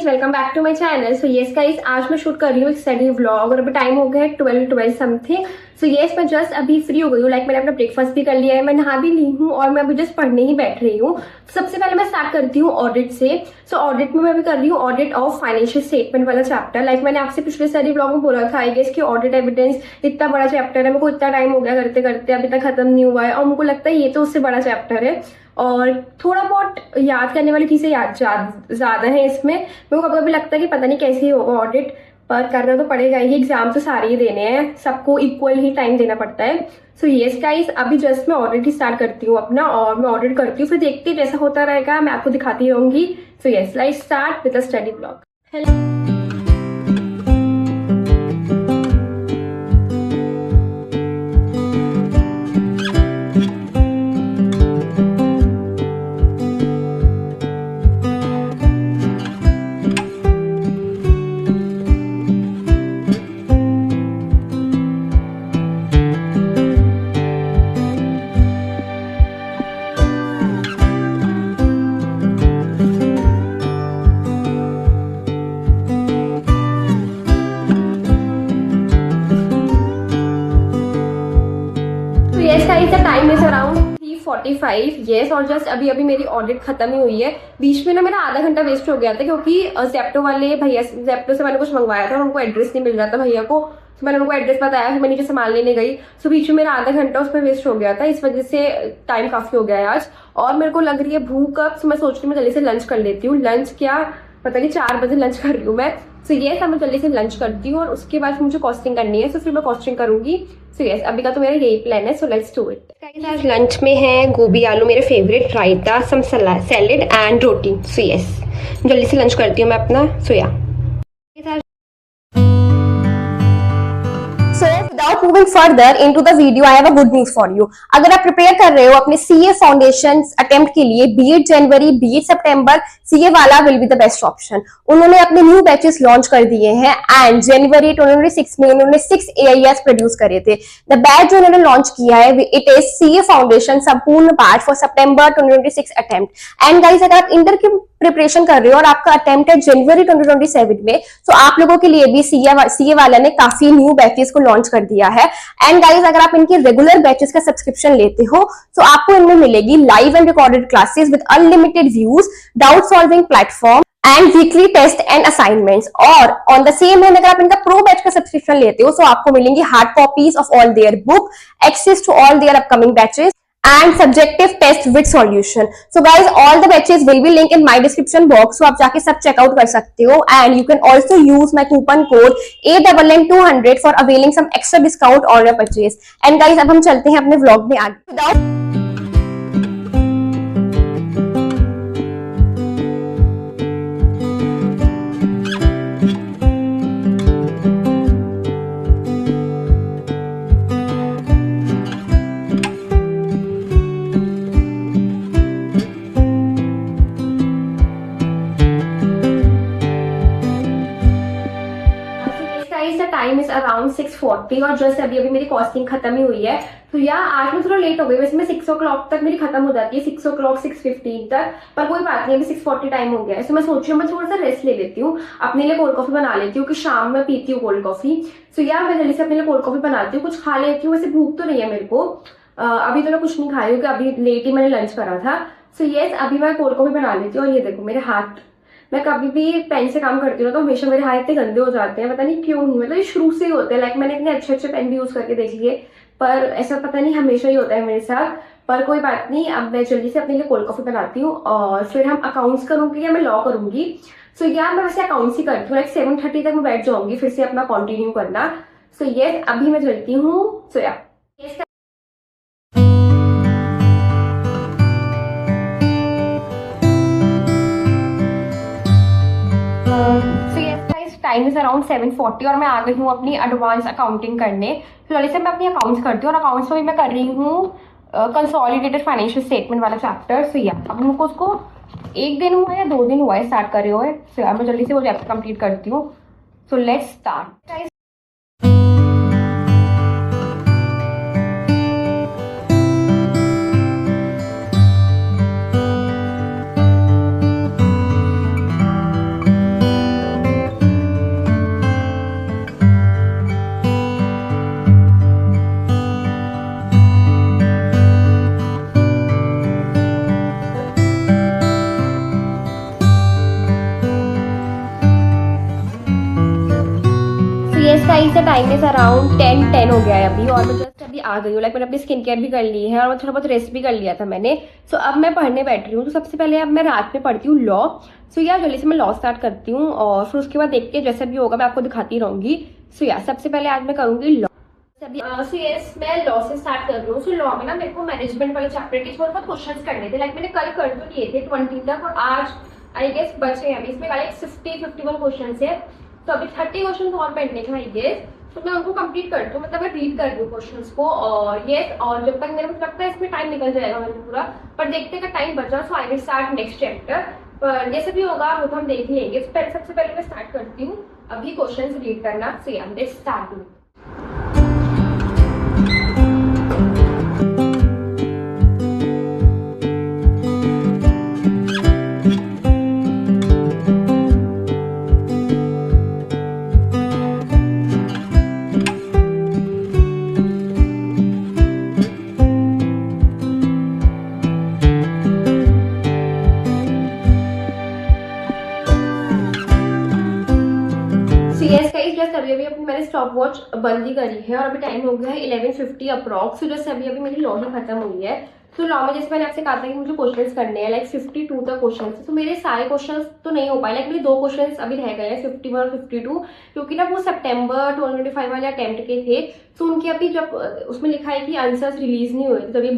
Guys, welcome back to my channel. So yes guys, आज मैं shoot कर रही हूँ एक स्टडी व्लॉग और अभी टाइम हो गया है 12 समथिंग। सो यस, मैं जस्ट अभी फ्री हो गई हूँ। मैंने अपना ब्रेकफास्ट भी कर लिया है, मैं नहा भी ली हूँ और मैं अभी जस्ट पढ़ने ही बैठ रही हूँ। सबसे पहले मैं स्टार्ट करती हूँ ऑडिट से। सो ऑडिट में मैं अभी कर रही हूँ ऑडिट ऑफ फाइनेंशियल स्टेटमेंट वाला चैप्टर। मैंने आपसे पिछले स्टडी व्लॉग में बोला था आई गेस कि ऑडिट एविडेंस इतना बड़ा चैप्टर है, मेरे को इतना टाइम हो गया करते करते, अभी तक खत्म नहीं हुआ है और मुझे लगता है ये तो उससे बड़ा चैप्टर है और थोड़ा बहुत याद करने वाली चीजें ज्यादा है इसमें। मेरे को कभी कभी लगता है कि पता नहीं कैसे ही होगा ऑडिट, पर करना तो पड़ेगा ही। एग्जाम तो सारे ही देने हैं, सबको इक्वल ही टाइम देना पड़ता है। सो यस गाइस, अभी जस्ट मैं ऑडिट ही स्टार्ट करती हूँ अपना और मैं ऑडिट करती हूँ, फिर देखती हूँ जैसा होता रहेगा मैं आपको दिखाती रहूंगी। So yes, let's start with the study blog. Hello. Yes guys, the time is around 3:45। Yes, और जस्ट अभी मेरी ऑडिट खत्म ही हुई है। बीच में ना मेरा आधा घंटा वेस्ट हो गया था क्योंकि जेप्टो वाले भैया, जेप्टो से मैंने कुछ मंगवाया था और उनको एड्रेस नहीं मिल रहा था भैया को। तो मैंने उनको एड्रेस बताया, फिर मैं नीचे सामान लेने गई। सो बीच में मेरा आधा घंटा उसमें वेस्ट हो गया था, इस वजह से टाइम काफी हो गया है आज। और मेरे को लग रही है भूख अब, तो मैं सोच रही हूँ मैं जल्दी से लंच कर लेती हूँ। लंच क्या पता नहीं, 4 बजे लंच कर रही हूँ मैं। सो यस, मैं जल्दी से लंच करती हूँ और उसके बाद मुझे कॉस्टिंग करनी है, तो फिर मैं कॉस्टिंग करूंगी। सो यस, अभी का तो मेरा यही प्लान है। So let's do it guys. आज लंच में है गोभी आलू मेरे फेवरेट, रायता, some salad and roti. So yes, जल्दी से लंच करती हूँ मैं अपना। सो या So without moving further into the video, I have a good news for you. अगर आप प्रिपेयर कर रहे हो अपने CA फाउंडेशन अटेम्प्ट के लिए, बी एड जनवरी बी एड सितंबर, CA वाला will be the best option. उन्होंने अपने न्यू बैचेस लॉन्च कर दिए हैं एंड जनवरी 2026 में उन्होंने 6 AIS प्रोड्यूस करे थे। द बैच जो उन्होंने लॉन्च किया है इट इज CA फाउंडेशन संपूर्ण batch for September 2026 attempt. And guys, अगर आप इंटर की प्रिपरेशन कर रहे हो और आपका अटेम्प्ट है जनवरी 2027 में, तो आप लोगों के लिए भी CA वाला ने काफी न्यू बैचेस को लॉन्च कर दिया है। एंड गाइस, अगर आप इनके रेगुलर बैचेस का सब्सक्रिप्शन लेते हो तो आपको इनमें मिलेगी live and recorded classes with unlimited views, doubt solving platform and weekly test and assignments. और ऑन द सेम हैंड अगर आप इनका प्रो बैच का सब्सक्रिप्शन लेते हो तो आपको मिलेंगी hard copies of all their book, access to all their upcoming batches and subjective test with solution. So guys, all the batches will be linked in my description box, so आप जाके सब checkout कर सकते हो। and you can also use my coupon code ANN200 for availing some extra discount on your purchase. and guys, अब हम चलते हैं अपने vlog में आगे। Without टाइम इज अराउंड 6:40 और जस्ट अभी मेरी कॉस्टिंग खत्म ही हुई है। तो यार आज मैं थोड़ा लेट हो गई, वैसे मैं 6 o'clock तक मेरी खत्म हो जाती है, 6 o'clock 6:15 तक, पर कोई बात नहीं, अभी 6:40 टाइम हो गया है। तो मैं सोच रही हूँ मैं थोड़ा सा रेस्ट ले लेती हूँ, अपने लिए कोल्ड कॉफी बना लेती हूँ कि शाम में पीती हूँ कोल्ड कॉफी। सो यार मैं जल्दी से अपने लिए कोल्ड कॉफी बनाती हूँ, कुछ खा लेती हूँ। वैसे भूख तो नहीं है मेरे को, अभी तो मैं कुछ नहीं खाई हूँ, अभी लेट ही मैंने लंच करा था। सो यस, अभी मैं कोल्ड कॉफी बना लेती हूँ। और ये देखो मेरे हाथ, मैं कभी भी पेन से काम करती हूँ तो हमेशा मेरे हाथ इतने गंदे हो जाते हैं, पता नहीं क्यों ही, मतलब ये शुरू से ही होते हैं। मैंने इतने अच्छे अच्छे पेन भी यूज करके देख लिए, पर ऐसा पता नहीं हमेशा ही होता है मेरे साथ। पर कोई बात नहीं, अब मैं जल्दी से अपने लिए कोल्ड कॉफी बनाती हूँ और फिर हम अकाउंट्स करूंगी या मैं लॉ करूंगी। सो यार मैं वैसे अकाउंट्स ही करती हूँ, 7:30 तक मैं बैठ जाऊंगी फिर से अपना कंटिन्यू करना। सो ये अभी मैं चलती हूँ। सो यार टाइम इज अराउंड 7:40 और मैं आ गई हूँ अपनी एडवांस अकाउंटिंग करने। तो जल्दी से मैं अपनी अकाउंट्स करती हूँ और अकाउंट्स में मैं कर रही हूँ कंसोलिडेटेड फाइनेंशियल स्टेटमेंट वाला चैप्टर। सो या अब मुझको उसको 1 दिन हुआ या 2 दिन हुआ है स्टार्ट करे हुए। सो यार मैं जल्दी से वो चैप्टर कंप्लीट करती हूँ। So let's start. Guys the time is around 10 हो गया है अभी और मैं जस्ट अभी आ गई हूँ। लाइक मैंने अपनी स्किन केयर भी कर ली है और मैं थोड़ा बहुत रेस्ट भी कर लिया था मैंने। सो अब मैं पढ़ने बैठ रही हूँ। तो सबसे पहले अब मैं रात में पढ़ती हूँ लॉ। सो यार जल्दी से मैं लॉ स्टार्ट करती हूँ और फिर उसके बाद देखते हैं जैसे भी होगा मैं आपको दिखाती रहूंगी। सो यार सबसे पहले आज मैं करूंगी लॉ। सो यस मैं लॉ से स्टार्ट कर रही हूँ। सो लॉ में ना मेरे को मैनेजमेंट वाले चैप्टर के थोड़े बहुत क्वेश्चन करने थे। लाइक मैंने कल कर तो लिए थे 20 तक और आज आई गेस बचे हैं अभी इसमें लाइक 51 क्वेश्चन है। तो अभी 30 क्वेश्चन और पेंडिंग है आई गेस। तो मैं उनको कंप्लीट करती हूँ, मतलब मैं रीड कर रही हूँ क्वेश्चंस को और यस और जब तक मेरे को लगता है इसमें टाइम निकल जाएगा मेरे पूरा। पर देखते हैं अगर टाइम बचा so I will start next chapter. पर जैसे भी होगा वो तो हम देख लेंगे। सबसे पहले मैं स्टार्ट करती हूँ अभी क्वेश्चंस रीड करना। सो या let's start. Yes guys just अभी अपनी मैंने स्टॉप वॉच बंद ही करी है और अभी टाइम हो गया है 11:50 अप्रॉक्स। जस्ट अभी मेरी लॉ ही खत्म हुई है। तो लॉ में जैसे मैंने आपसे कहा था कि मुझे क्वेश्चंस करने हैं लाइक 52 तक क्वेश्चंस। तो मेरे सारे क्वेश्चंस तो नहीं हो पाए। लाइक मेरे 2 क्वेश्चंस अभी रह गए हैं 51 और 52 क्योंकि ना वो सितंबर 2025 वाले अटेम्प्ट के थे। तो उनके अभी जब उसमें लिखा है कि आंसर्स रिलीज नहीं हुए थे जब ये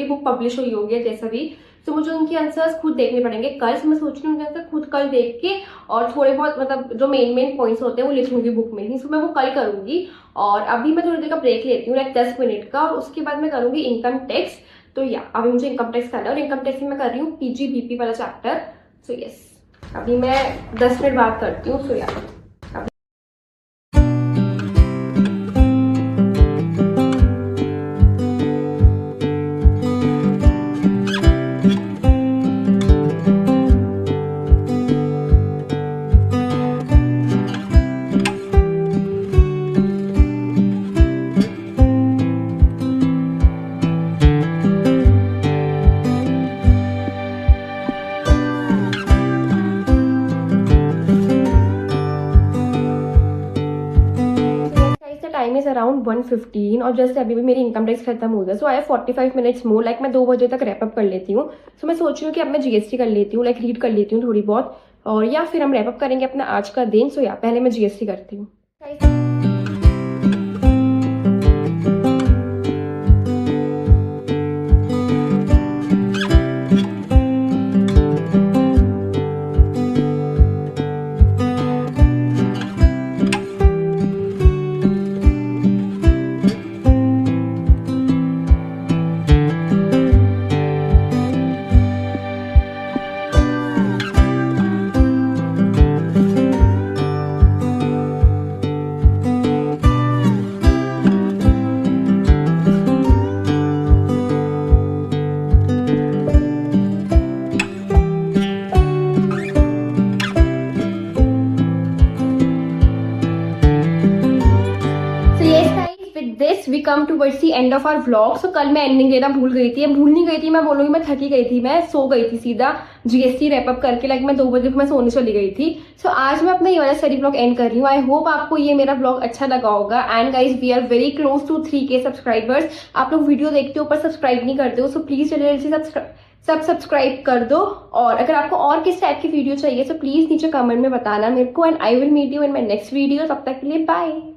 बुक पब्लिश हुई होगी जैसा भी। तो मुझे उनके आंसर्स खुद देखने पड़ेंगे कल। से मैं सोच रही हूँ उनके आंसर खुद कल देख के और थोड़े बहुत मतलब जो मेन पॉइंट्स होते हैं वो लिखूंगी बुक में ही। सो मैं वो कल करूंगी और अभी मैं थोड़ी देर का ब्रेक लेती हूँ लाइक 10 मिनट का और उसके बाद मैं करूंगी इनकम टैक्स। तो या अभी मुझे इनकम टैक्स करना है और इनकम टैक्स में मैं कर रही हूँ PGBP वाला चैप्टर। सो यस अभी मैं 10 मिनट बात करती हूँ। सो या टाइम इज अराउंड 1:15 और जैसे अभी भी मेरी इनकम टैक्स खत्म हो गया। सो आई 45 मिनट्स मोर। लाइक मैं 2 बजे तक रैप अप कर लेती हूँ। सो मैं सोच रही हूँ कि अब मैं GST कर लेती हूँ लाइक रीड कर लेती हूँ थोड़ी बहुत और या फिर हम रैप अप करेंगे अपना आज का दिन। सो या पहले मैं GST करती हूँ। This we come towards the end of our vlog. So कल मैं एंडिंग देना भूल नहीं गई थी मैं बोलूंगी मैं थकी गई थी। मैं सो गई थी सीधा GST रैप अप करके लाइक मैं 2 बजे मैं सोने चली गई थी। सो आज मैं अपना ये वाला स्टडी व्लॉग एंड कर रही हूँ। आई होप आपको ये मेरा व्लॉग अच्छा लगा होगा। And guys we are very close to 3K subscribers. आप लोग वीडियो देखते हो पर सब्सक्राइब नहीं करते हो। सो प्लीज जल्दी से सब्सक्राइब कर दो और अगर आपको और किस टाइप की वीडियो चाहिए तो प्लीज नीचे कमेंट में बताना मेरे को। And I will meet you in my next video. तब तक के लिए बाय।